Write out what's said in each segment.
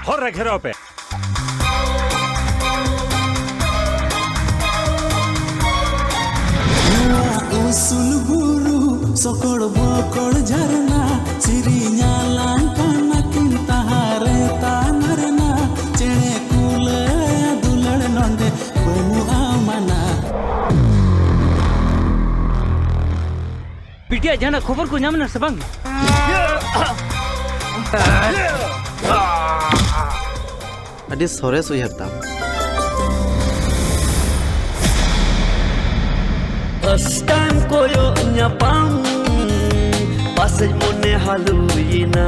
हर रे घेराव पे उसूल बुरु सकड़ बकड़ झरना सिरिया लांकाना किंता हारे तामरना चेणे कुल दुलड़ नंदे बनु आमना बिटिया जाना खबर को ᱧᱟᱢ ᱱᱟ ᱥᱮ ᱵᱟᱝ? अडी सरेस उयहरता First time koyo nyapang pasay mo ne haluina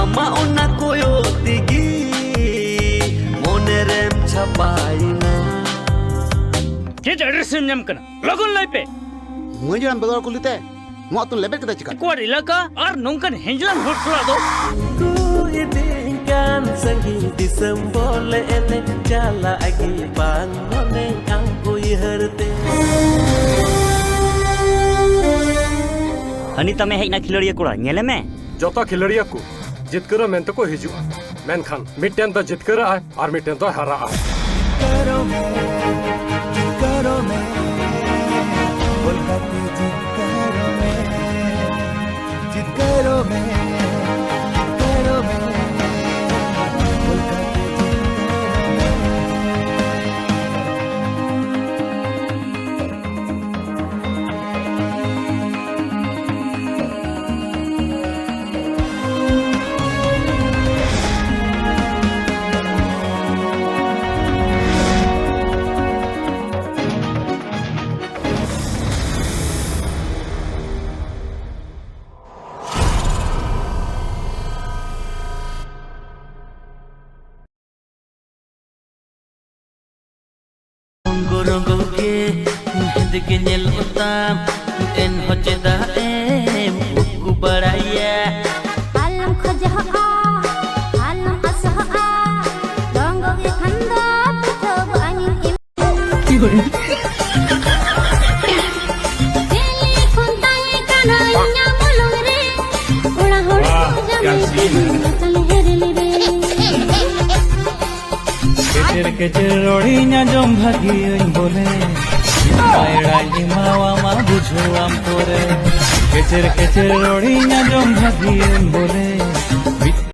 ama ona koyo tigi monerem chapaina chase address ᱧᱟᱢ ᱠᱟᱱᱟ लगन ᱞᱟᱭ ᱯᱮ मुझे हम बगल कुलिते मुआ तुम लेबे कदा चिका कुआर इलाका और नौकन हेंजलान होट थोड़ा दो ku idingkan sangi disembole ele jala agi bang mone ang uyherte Honey तमे हेजना खिलड़िया कोड़ा नेले में जोता खिलड़िया को जितकर मेन को हिजुआ मेनखान मिटेन तो जितकर आए और मिटेन तो हरा आए करो मैं कोलकाता जित करो मैं Rongo ke hindi kenyel utam en hojeda em buku baraya alam khajah alam asah rongo ke khanda pitho anin im deli khuntai kanaiya bolong re ola hora jame chal herli re केचर रोड़ी ना जम भागी बोले मायड़ा इमावा मा बुझो आम तोरे केचर रोड़ी ना जम भागी बोले